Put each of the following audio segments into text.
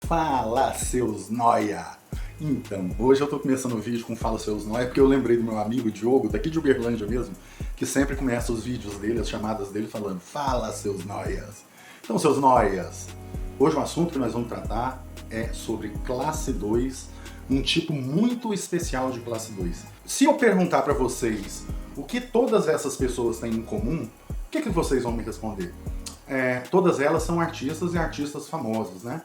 Fala, seus nóia! Então, hoje eu tô começando o vídeo com Fala, seus nóia, porque eu lembrei do meu amigo Diogo, daqui de Uberlândia mesmo, que sempre começa os vídeos dele, as chamadas dele, falando Fala, seus nóias! Então, seus nóias, hoje o assunto que nós vamos tratar é sobre classe 2, um tipo muito especial de classe 2. Se eu perguntar pra vocês o que todas essas pessoas têm em comum, o que vocês vão me responder? Todas elas são artistas e artistas famosos, né?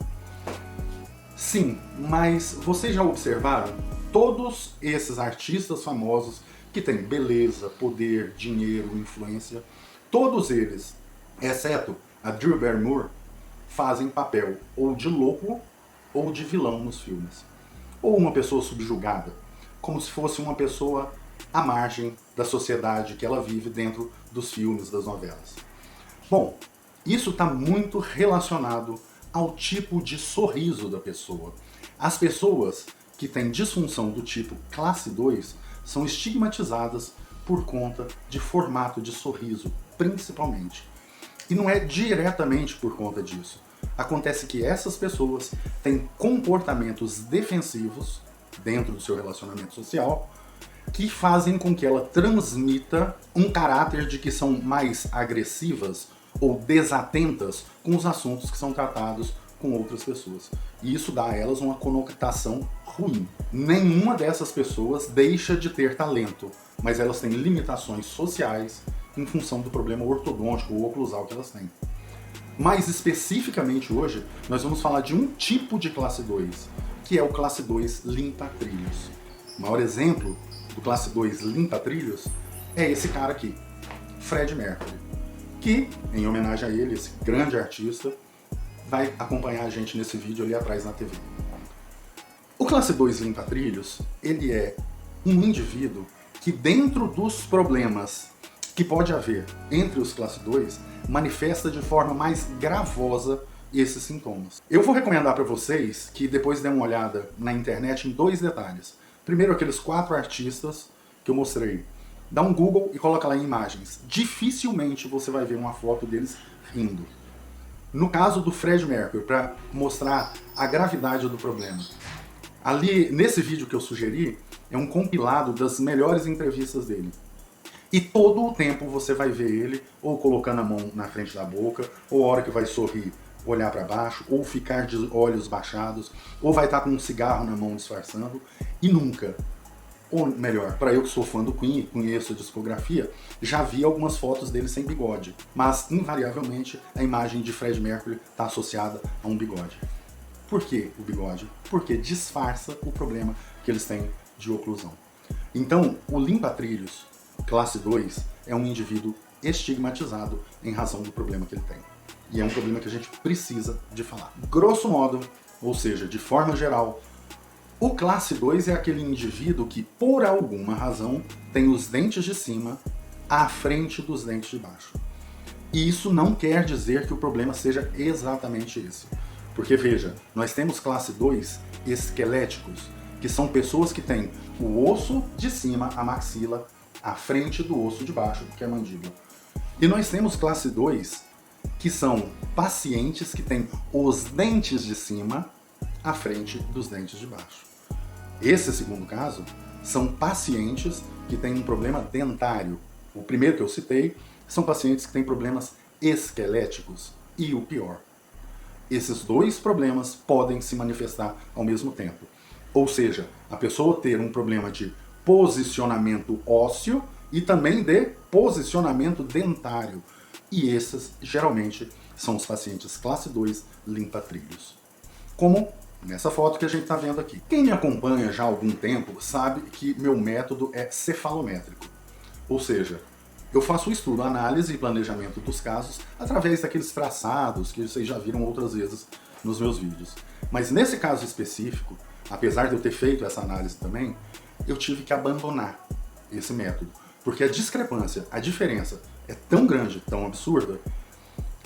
Sim, mas vocês já observaram? Todos esses artistas famosos que têm beleza, poder, dinheiro, influência, todos eles, exceto a Drew Barrymore, fazem papel ou de louco ou de vilão nos filmes. Ou uma pessoa subjugada, como se fosse uma pessoa à margem da sociedade que ela vive dentro dos filmes, das novelas. Bom, isso está muito relacionado ao tipo de sorriso da pessoa. As pessoas que têm disfunção do tipo classe 2 são estigmatizadas por conta de formato de sorriso, principalmente. E não é diretamente por conta disso. Acontece que essas pessoas têm comportamentos defensivos dentro do seu relacionamento social que fazem com que ela transmita um caráter de que são mais agressivas ou desatentas com os assuntos que são tratados com outras pessoas. E isso dá a elas uma conotação ruim. Nenhuma dessas pessoas deixa de ter talento, mas elas têm limitações sociais em função do problema ortodôntico ou oclusal que elas têm. Mais especificamente hoje, nós vamos falar de um tipo de classe 2, que é o classe 2 limpa-trilhos. O maior exemplo do classe 2 limpa-trilhos é esse cara aqui, Freddie Mercury, que, em homenagem a ele, esse grande artista, vai acompanhar a gente nesse vídeo ali atrás na TV. O classe 2 limpa-trilhos, ele é um indivíduo que, dentro dos problemas que pode haver entre os classe 2, manifesta de forma mais gravosa esses sintomas. Eu vou recomendar para vocês que depois dêem uma olhada na internet em dois detalhes. Primeiro, aqueles 4 artistas que eu mostrei. Dá um Google e coloca lá em imagens. Dificilmente você vai ver uma foto deles rindo. No caso do Freddie Mercury, para mostrar a gravidade do problema, ali nesse vídeo que eu sugeri, é um compilado das melhores entrevistas dele. E todo o tempo você vai ver ele ou colocando a mão na frente da boca, ou a hora que vai sorrir, olhar para baixo, ou ficar de olhos baixados, ou vai estar com um cigarro na mão disfarçando, e nunca. Ou melhor, para eu que sou fã do Queen e conheço a discografia, já vi algumas fotos dele sem bigode, mas invariavelmente a imagem de Freddie Mercury está associada a um bigode. Por que o bigode? Porque disfarça o problema que eles têm de oclusão. Então, o limpa-trilhos, classe 2, é um indivíduo estigmatizado em razão do problema que ele tem. E é um problema que a gente precisa de falar. Grosso modo, ou seja, de forma geral, o classe 2 é aquele indivíduo que, por alguma razão, tem os dentes de cima à frente dos dentes de baixo. E isso não quer dizer que o problema seja exatamente esse. Porque, veja, nós temos classe 2 esqueléticos, que são pessoas que têm o osso de cima, a maxila, à frente do osso de baixo, que é a mandíbula. E nós temos classe 2, que são pacientes que têm os dentes de cima à frente dos dentes de baixo. Esse segundo caso são pacientes que têm um problema dentário. O primeiro que eu citei são pacientes que têm problemas esqueléticos. E o pior, esses dois problemas podem se manifestar ao mesmo tempo. Ou seja, a pessoa ter um problema de posicionamento ósseo e também de posicionamento dentário. E esses, geralmente, são os pacientes classe 2 limpa-trilhos. Como nessa foto que a gente está vendo aqui. Quem me acompanha já há algum tempo sabe que meu método é cefalométrico. Ou seja, eu faço o estudo, análise e planejamento dos casos através daqueles traçados que vocês já viram outras vezes nos meus vídeos. Mas nesse caso específico, apesar de eu ter feito essa análise também, eu tive que abandonar esse método. Porque a discrepância, a diferença é tão grande, tão absurda,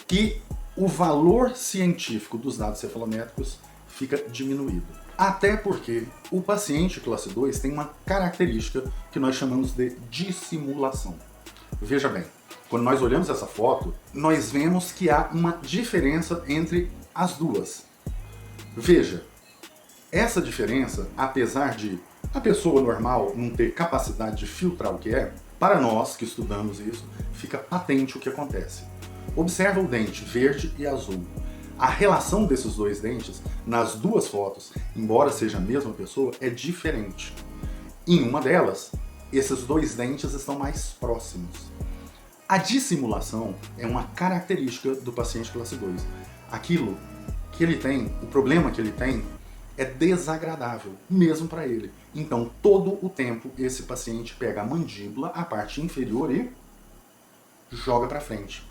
que o valor científico dos dados cefalométricos fica diminuído. Até porque o paciente classe 2 tem uma característica que nós chamamos de dissimulação. Veja bem, quando nós olhamos essa foto, nós vemos que há uma diferença entre as duas. Veja, essa diferença, apesar de a pessoa normal não ter capacidade de filtrar o que é, para nós que estudamos isso, fica patente o que acontece. Observa o dente verde e azul. A relação desses dois dentes, nas duas fotos, embora seja a mesma pessoa, é diferente. Em uma delas, esses dois dentes estão mais próximos. A dissimulação é uma característica do paciente classe 2. Aquilo que ele tem, o problema que ele tem, é desagradável, mesmo para ele. Então, todo o tempo, esse paciente pega a mandíbula, a parte inferior, e joga para frente.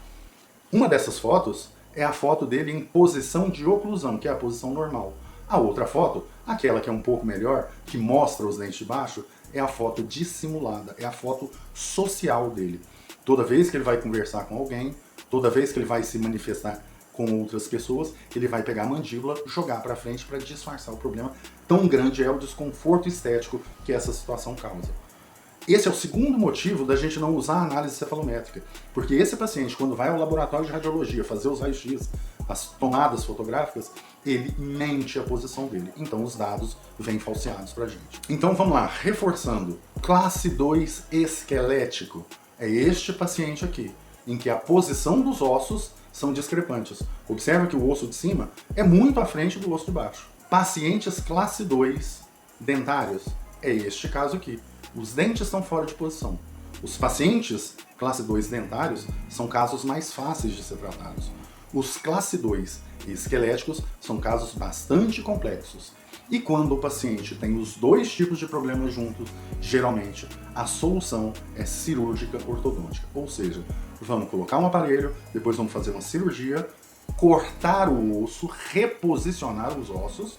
Uma dessas fotos é a foto dele em posição de oclusão, que é a posição normal. A outra foto, aquela que é um pouco melhor, que mostra os dentes de baixo, é a foto dissimulada, é a foto social dele. Toda vez que ele vai conversar com alguém, toda vez que ele vai se manifestar com outras pessoas, ele vai pegar a mandíbula, jogar para frente para disfarçar o problema. Tão grande é o desconforto estético que essa situação causa. Esse é o segundo motivo da gente não usar a análise cefalométrica, porque esse paciente, quando vai ao laboratório de radiologia fazer os raios-x, as tomadas fotográficas, ele mente a posição dele. Então os dados vêm falseados para a gente. Então vamos lá, reforçando. Classe 2 esquelético é este paciente aqui, em que a posição dos ossos são discrepantes. Observa que o osso de cima é muito à frente do osso de baixo. Pacientes classe 2 dentários é este caso aqui. Os dentes estão fora de posição. Os pacientes classe 2 dentários são casos mais fáceis de ser tratados. Os classe 2 esqueléticos são casos bastante complexos. E quando o paciente tem os dois tipos de problemas juntos, geralmente a solução é cirúrgica ortodôntica. Ou seja, vamos colocar um aparelho, depois vamos fazer uma cirurgia, cortar o osso, reposicionar os ossos,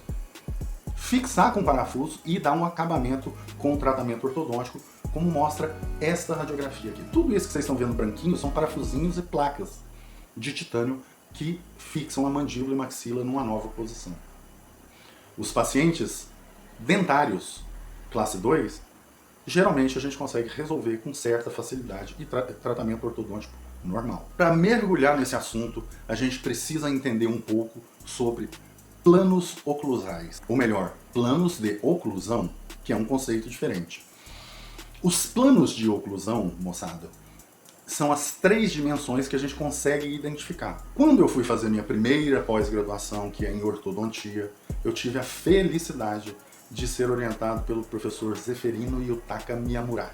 fixar com parafuso e dar um acabamento com o tratamento ortodôntico, como mostra esta radiografia aqui. Tudo isso que vocês estão vendo branquinho são parafusinhos e placas de titânio que fixam a mandíbula e maxila numa nova posição. Os pacientes dentários classe 2, geralmente a gente consegue resolver com certa facilidade e tratamento ortodôntico normal. Para mergulhar nesse assunto, a gente precisa entender um pouco sobre planos oclusais, ou melhor, planos de oclusão, que é um conceito diferente. Os planos de oclusão, moçada, são as 3 dimensões que a gente consegue identificar. Quando eu fui fazer minha primeira pós-graduação, que é em ortodontia, eu tive a felicidade de ser orientado pelo professor Zeferino Yutaka Miyamura,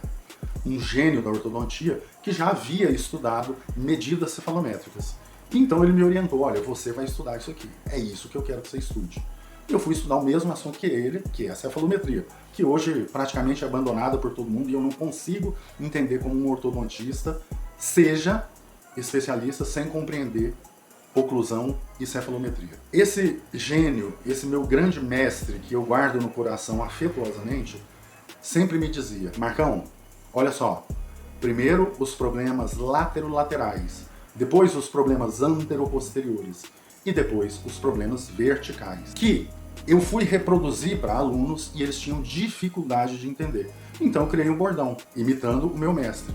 um gênio da ortodontia que já havia estudado medidas cefalométricas. Então ele me orientou, olha, você vai estudar isso aqui, é isso que eu quero que você estude. Eu fui estudar o mesmo assunto que ele, que é a cefalometria, que hoje praticamente é abandonada por todo mundo e eu não consigo entender como um ortodontista seja especialista sem compreender oclusão e cefalometria. Esse gênio, esse meu grande mestre que eu guardo no coração afetuosamente, sempre me dizia, Marcão, olha só, primeiro os problemas laterolaterais, depois os problemas anteroposteriores e depois os problemas verticais, que eu fui reproduzir para alunos e eles tinham dificuldade de entender. Então eu criei um bordão, imitando o meu mestre.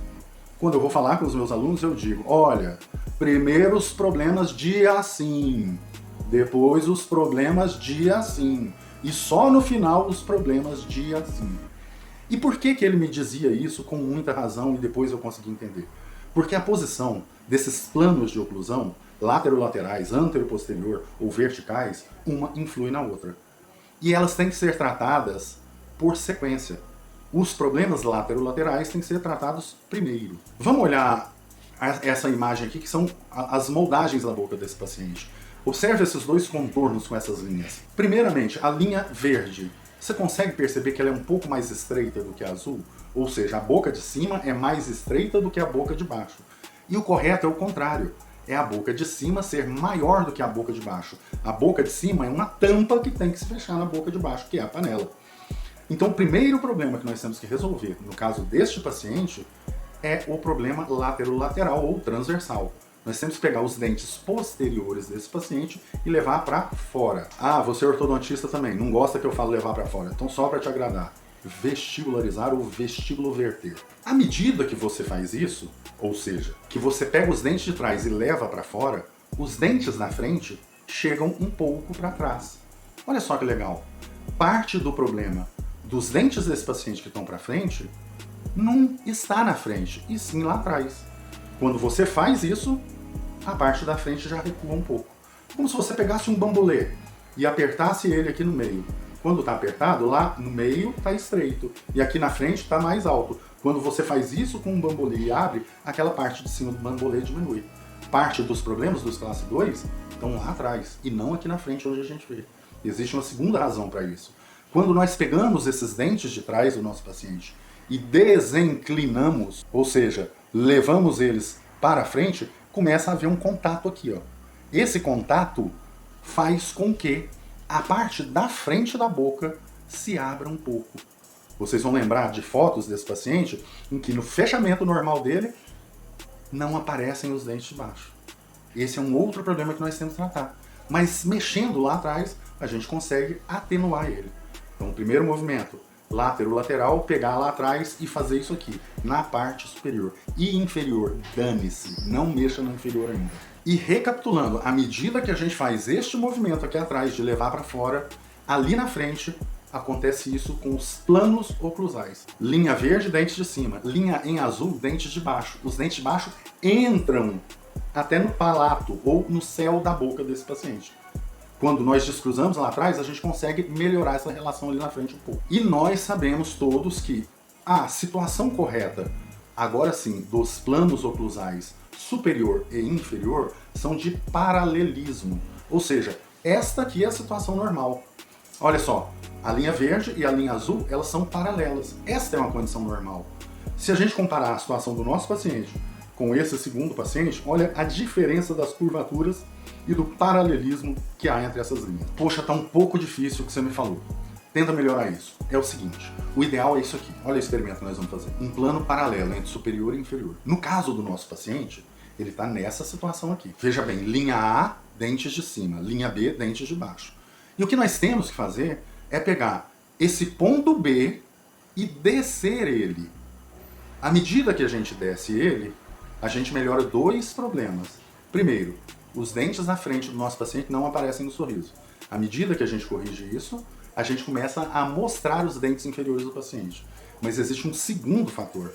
Quando eu vou falar com os meus alunos, eu digo, olha, primeiro os problemas de assim, depois os problemas de assim, e só no final os problemas de assim. E por que ele me dizia isso com muita razão e depois eu consegui entender? Porque a posição desses planos de oclusão, laterolaterais, anteroposterior ou verticais, uma influi na outra. E elas têm que ser tratadas por sequência. Os problemas laterolaterais têm que ser tratados primeiro. Vamos olhar essa imagem aqui, que são as moldagens da boca desse paciente. Observe esses dois contornos com essas linhas. Primeiramente, a linha verde. Você consegue perceber que ela é um pouco mais estreita do que a azul? Ou seja, a boca de cima é mais estreita do que a boca de baixo. E o correto é o contrário. É a boca de cima ser maior do que a boca de baixo. A boca de cima é uma tampa que tem que se fechar na boca de baixo, que é a panela. Então o primeiro problema que nós temos que resolver, no caso deste paciente, é o problema laterolateral ou transversal. Nós temos que pegar os dentes posteriores desse paciente e levar para fora. Ah, você é ortodontista também, não gosta que eu falo levar para fora, então só para te agradar. Vestibularizar ou vestibuloverter. À medida que você faz isso, ou seja, que você pega os dentes de trás e leva para fora, os dentes na frente chegam um pouco para trás. Olha só que legal. Parte do problema dos dentes desse paciente que estão para frente não está na frente, e sim lá atrás. Quando você faz isso, a parte da frente já recua um pouco. Como se você pegasse um bambolê e apertasse ele aqui no meio. Quando está apertado, lá no meio está estreito, e aqui na frente está mais alto. Quando você faz isso com um bambolê e abre, aquela parte de cima do bambolê diminui. Parte dos problemas dos classe 2 estão lá atrás, e não aqui na frente onde a gente vê. Existe uma segunda razão para isso. Quando nós pegamos esses dentes de trás do nosso paciente e desinclinamos, ou seja, levamos eles para frente, começa a haver um contato aqui, ó. Esse contato faz com que a parte da frente da boca se abra um pouco. Vocês vão lembrar de fotos desse paciente em que no fechamento normal dele não aparecem os dentes de baixo. Esse é um outro problema que nós temos que tratar. Mas mexendo lá atrás, a gente consegue atenuar ele. Então, o primeiro movimento, látero-lateral, pegar lá atrás e fazer isso aqui, na parte superior. E inferior, dane-se, não mexa no inferior ainda. E recapitulando, à medida que a gente faz este movimento aqui atrás, de levar para fora, ali na frente, acontece isso com os planos oclusais. Linha verde, dentes de cima. Linha em azul, dentes de baixo. Os dentes de baixo entram até no palato ou no céu da boca desse paciente. Quando nós descruzamos lá atrás, a gente consegue melhorar essa relação ali na frente um pouco. E nós sabemos todos que a situação correta, agora sim, dos planos oclusais superior e inferior, são de paralelismo. Ou seja, esta aqui é a situação normal. Olha só, a linha verde e a linha azul, elas são paralelas. Esta é uma condição normal. Se a gente comparar a situação do nosso paciente com esse segundo paciente, olha a diferença das curvaturas e do paralelismo que há entre essas linhas. Poxa, tá um pouco difícil o que você me falou. Tenta melhorar isso. É o seguinte, o ideal é isso aqui. Olha o experimento que nós vamos fazer. Um plano paralelo entre superior e inferior. No caso do nosso paciente, ele está nessa situação aqui. Veja bem, linha A, dentes de cima. Linha B, dentes de baixo. E o que nós temos que fazer é pegar esse ponto B e descer ele. À medida que a gente desce ele, a gente melhora dois problemas. Primeiro, os dentes na frente do nosso paciente não aparecem no sorriso. À medida que a gente corrige isso, a gente começa a mostrar os dentes inferiores do paciente. Mas existe um segundo fator.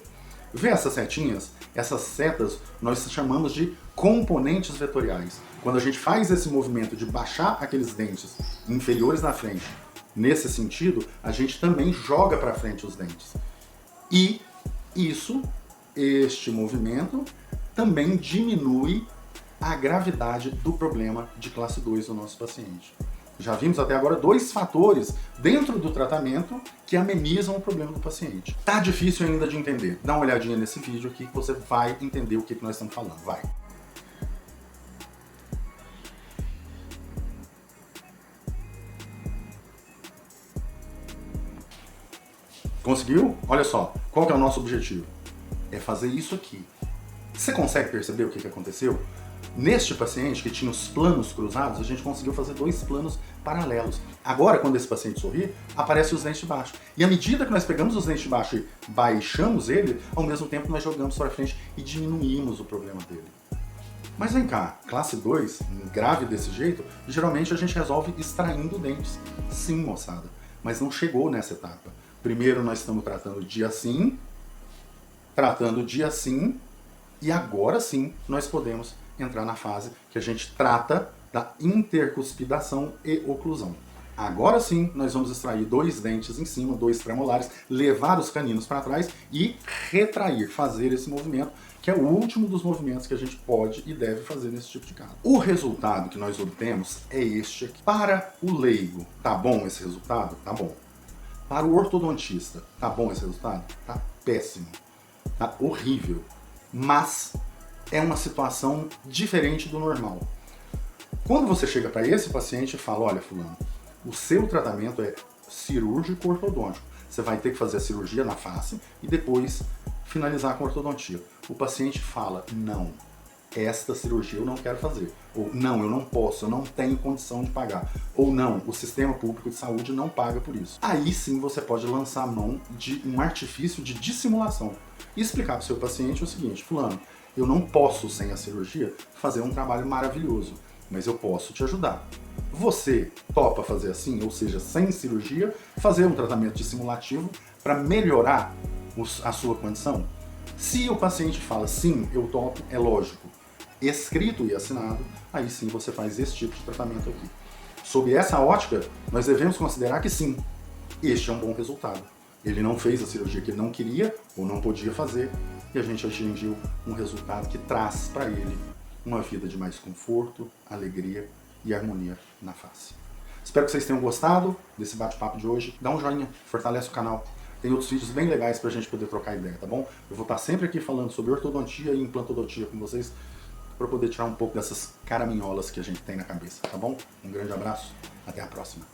Vê essas setinhas? Essas setas nós chamamos de componentes vetoriais. Quando a gente faz esse movimento de baixar aqueles dentes inferiores na frente, nesse sentido, a gente também joga para frente os dentes. E este movimento também diminui a gravidade do problema de classe 2 do nosso paciente. Já vimos até agora dois fatores dentro do tratamento que amenizam o problema do paciente. Tá difícil ainda de entender? Dá uma olhadinha nesse vídeo aqui que você vai entender o que nós estamos falando. Vai! Conseguiu? Olha só, qual que é o nosso objetivo? É fazer isso aqui. Você consegue perceber o que aconteceu? Neste paciente que tinha os planos cruzados, a gente conseguiu fazer dois planos paralelos. Agora, quando esse paciente sorri, aparecem os dentes de baixo. E à medida que nós pegamos os dentes de baixo e baixamos ele, ao mesmo tempo nós jogamos para frente e diminuímos o problema dele. Mas vem cá, classe 2, grave desse jeito, geralmente a gente resolve extraindo dentes. Sim, moçada, mas não chegou nessa etapa. Primeiro nós estamos tratando dia sim, e agora sim nós podemos entrar na fase que a gente trata da intercuspidação e oclusão. Agora sim, nós vamos extrair dois dentes em cima, dois premolares, levar os caninos para trás e retrair, fazer esse movimento, que é o último dos movimentos que a gente pode e deve fazer nesse tipo de caso. O resultado que nós obtemos é este aqui. Para o leigo, tá bom esse resultado? Tá bom. Para o ortodontista, tá bom esse resultado? Tá péssimo. Tá horrível. Mas é uma situação diferente do normal. Quando você chega para esse paciente e fala, olha fulano, o seu tratamento é cirúrgico ortodôntico. Você vai ter que fazer a cirurgia na face e depois finalizar com a ortodontia. O paciente fala, não, esta cirurgia eu não quero fazer. Ou não, eu não posso, eu não tenho condição de pagar. Ou não, o sistema público de saúde não paga por isso. Aí sim você pode lançar a mão de um artifício de dissimulação e explicar para o seu paciente o seguinte, fulano, eu não posso, sem a cirurgia, fazer um trabalho maravilhoso. mas eu posso te ajudar. Você topa fazer assim, ou seja, sem cirurgia, fazer um tratamento dissimulativo para melhorar a sua condição? Se o paciente fala sim, eu topo, é lógico, escrito e assinado, aí sim você faz esse tipo de tratamento aqui. Sob essa ótica, nós devemos considerar que sim, este é um bom resultado. Ele não fez a cirurgia que ele não queria ou não podia fazer e a gente atingiu um resultado que traz para ele uma vida de mais conforto, alegria e harmonia na face. Espero que vocês tenham gostado desse bate-papo de hoje. Dá um joinha, fortalece o canal. Tem outros vídeos bem legais pra gente poder trocar ideia, tá bom? Eu vou estar sempre aqui falando sobre ortodontia e implantodontia com vocês para poder tirar um pouco dessas caraminholas que a gente tem na cabeça, tá bom? Um grande abraço, até a próxima.